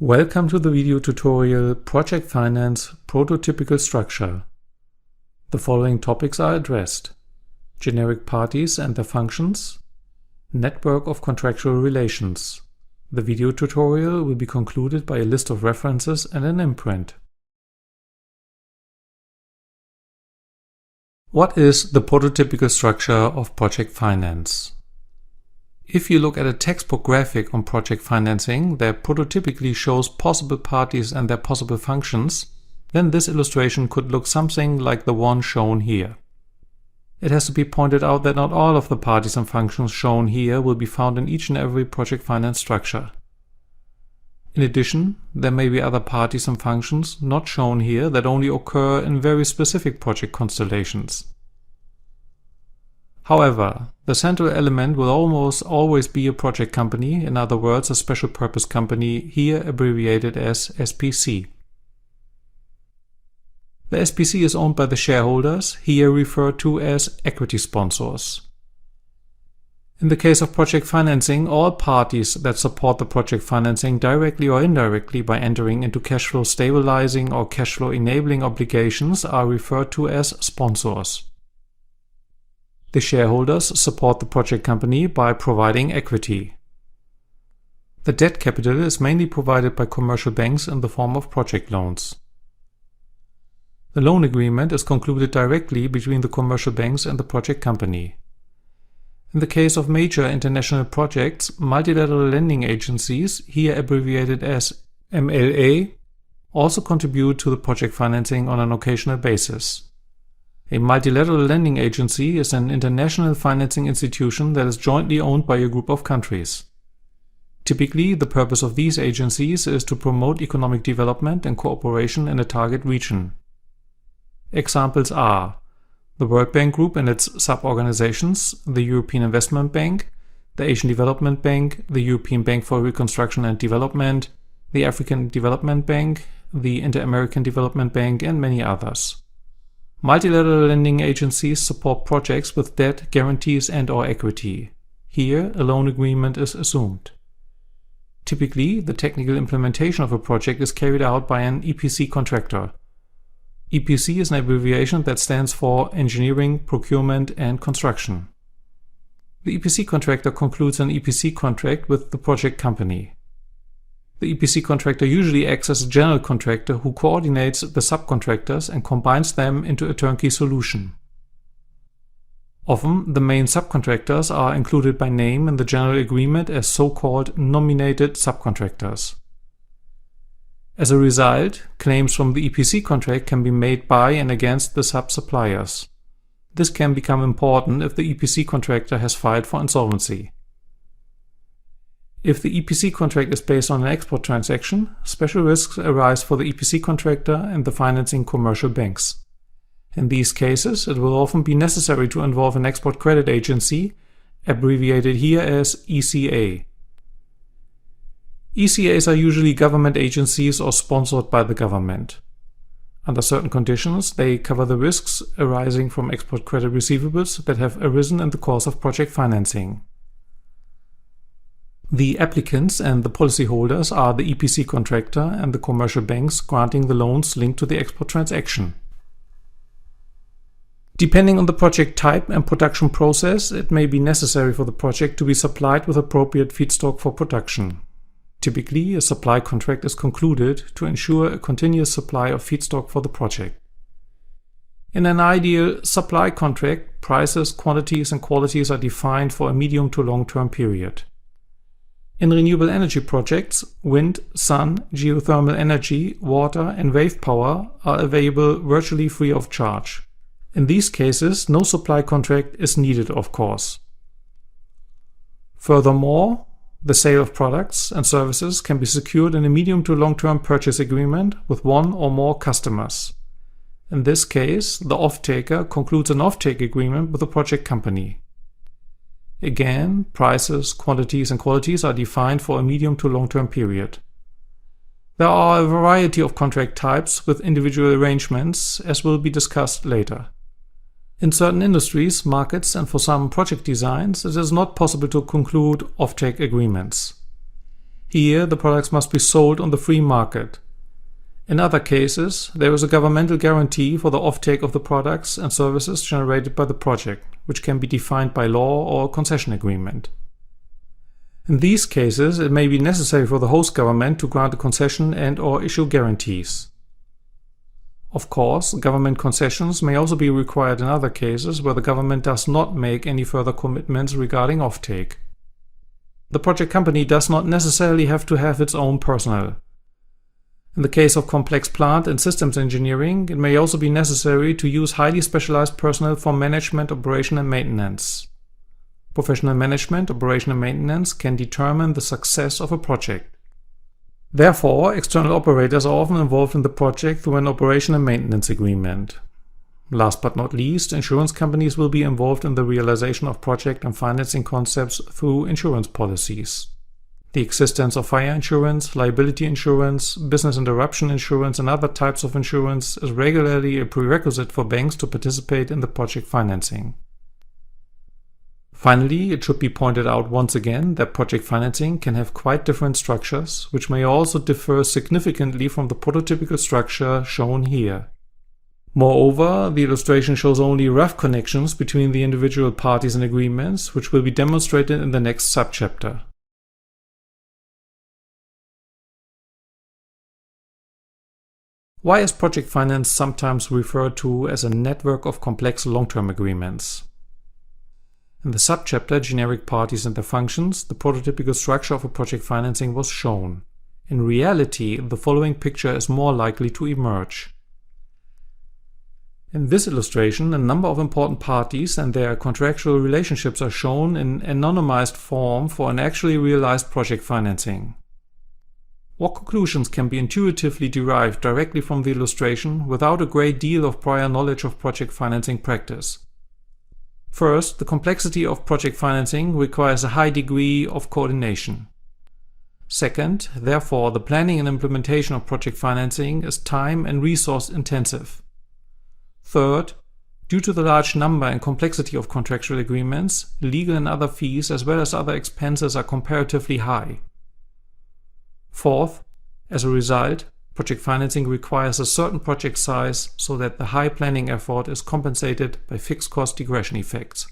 Welcome to the video tutorial Project Finance Prototypical Structure. The following topics are addressed: generic parties and their functions, network of contractual relations. The video tutorial will be concluded by a list of references and an imprint. What is the prototypical structure of project finance? If you look at a textbook graphic on project financing that prototypically shows possible parties and their possible functions, then this illustration could look something like the one shown here. It has to be pointed out that not all of the parties and functions shown here will be found in each and every project finance structure. In addition, there may be other parties and functions not shown here that only occur in very specific project constellations. However, the central element will almost always be a project company, in other words a special purpose company, here abbreviated as SPC. The SPC is owned by the shareholders, here referred to as equity sponsors. In the case of project financing, all parties that support the project financing directly or indirectly by entering into cash flow stabilizing or cash flow enabling obligations are referred to as sponsors. The shareholders support the project company by providing equity. The debt capital is mainly provided by commercial banks in the form of project loans. The loan agreement is concluded directly between the commercial banks and the project company. In the case of major international projects, multilateral lending agencies, here abbreviated as MLA, also contribute to the project financing on an occasional basis. A multilateral lending agency is an international financing institution that is jointly owned by a group of countries. Typically, the purpose of these agencies is to promote economic development and cooperation in a target region. Examples are the World Bank Group and its sub-organizations, the European Investment Bank, the Asian Development Bank, the European Bank for Reconstruction and Development, the African Development Bank, the Inter-American Development Bank, and many others. Multilateral lending agencies support projects with debt, guarantees and/or equity. Here, a loan agreement is assumed. Typically, the technical implementation of a project is carried out by an Epc Contractor. EPC is an abbreviation that stands for Engineering, Procurement and Construction. The EPC Contractor concludes an EPC contract with the project company. The EPC contractor usually acts as a general contractor who coordinates the subcontractors and combines them into a turnkey solution. Often, the main subcontractors are included by name in the general agreement as so-called nominated subcontractors. As a result, claims from the EPC contract can be made by and against the sub-suppliers. This can become important if the EPC contractor has filed for insolvency. If the EPC contract is based on an export transaction, special risks arise for the EPC contractor and the financing commercial banks. In these cases, it will often be necessary to involve an export credit agency, abbreviated here as ECA. ECAs are usually government agencies or sponsored by the government. Under certain conditions, they cover the risks arising from export credit receivables that have arisen in the course of project financing. The applicants and the policyholders are the EPC contractor and the commercial banks granting the loans linked to the export transaction. Depending on the project type and production process, it may be necessary for the project to be supplied with appropriate feedstock for production. Typically, a supply contract is concluded to ensure a continuous supply of feedstock for the project. In an ideal supply contract, prices, quantities and qualities are defined for a medium to long-term period. In renewable energy projects, wind, sun, geothermal energy, water and wave power are available virtually free of charge. In these cases, no supply contract is needed, of course. Furthermore, the sale of products and services can be secured in a medium to long-term purchase agreement with one or more customers. In this case, the off-taker concludes an off-take agreement with the project company. Again, prices, quantities and qualities are defined for a medium to long-term period. There are a variety of contract types with individual arrangements, as will be discussed later. In certain industries, markets and for some project designs, it is not possible to conclude off-take agreements. Here, the products must be sold on the free market. In other cases, there is a governmental guarantee for the offtake of the products and services generated by the project, which can be defined by law or a concession agreement. In these cases, it may be necessary for the host government to grant a concession and/or issue guarantees. Of course, government concessions may also be required in other cases where the government does not make any further commitments regarding offtake. The project company does not necessarily have to have its own personnel. In the case of complex plant and systems engineering, it may also be necessary to use highly specialized personnel for management, operation, and maintenance. Professional management, operation, and maintenance can determine the success of a project. Therefore, external operators are often involved in the project through an operation and maintenance agreement. Last but not least, insurance companies will be involved in the realization of project and financing concepts through insurance policies. The existence of fire insurance, liability insurance, business interruption insurance, and other types of insurance is regularly a prerequisite for banks to participate in the project financing. Finally, it should be pointed out once again that project financing can have quite different structures, which may also differ significantly from the prototypical structure shown here. Moreover, the illustration shows only rough connections between the individual parties and agreements, which will be demonstrated in the next subchapter. Why is project finance sometimes referred to as a network of complex long-term agreements? In the subchapter Generic Parties and Their Functions, the prototypical structure of a project financing was shown. In reality, the following picture is more likely to emerge. In this illustration, a number of important parties and their contractual relationships are shown in anonymized form for an actually realized project financing. What conclusions can be intuitively derived directly from the illustration without a great deal of prior knowledge of project financing practice? First, the complexity of project financing requires a high degree of coordination. Second, therefore, the planning and implementation of project financing is time and resource intensive. Third, due to the large number and complexity of contractual agreements, legal and other fees as well as other expenses are comparatively high. Fourth, as a result, project financing requires a certain project size so that the high planning effort is compensated by fixed cost regression effects.